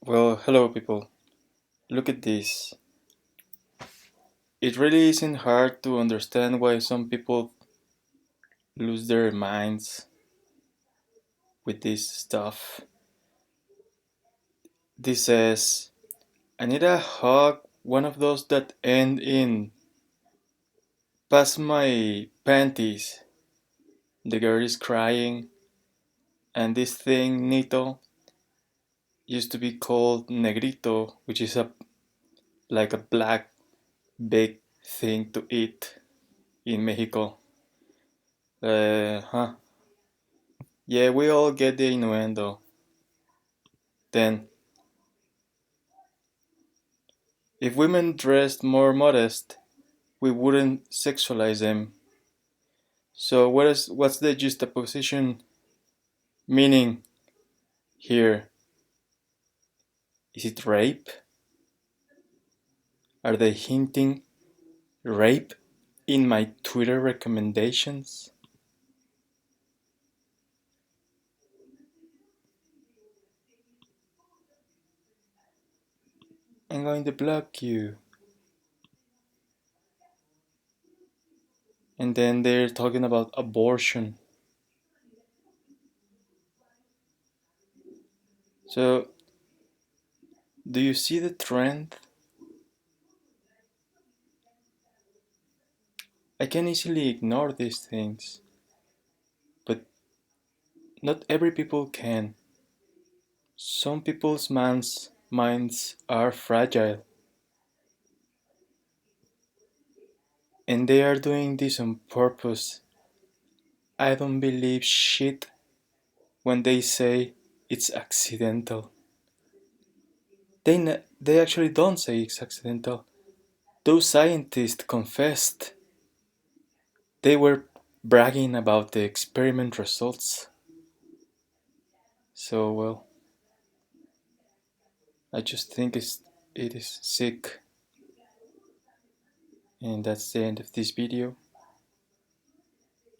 Well, hello people. Look at this. It really isn't hard to understand why some people lose their minds with this stuff. This says, I need a hug, one of those that end in pass my panties. The girl is crying, and this thing, Nito, used to be called Negrito, which is like a black big thing to eat in Mexico. Huh. Yeah, we all get the innuendo. Then, if women dressed more modest, we wouldn't sexualize them. So what's the juxtaposition meaning here? Is it rape? Are they hinting rape in my Twitter recommendations? I'm going to block you. And then they're talking about abortion. So, do you see the trend? I can easily ignore these things, but not every people can. Some people's minds are fragile, and they are doing this on purpose. I don't believe shit when they say it's accidental. They actually don't say it's accidental. Those scientists confessed. They were bragging about the experiment results. So, well, I just think it is sick. And that's the end of this video.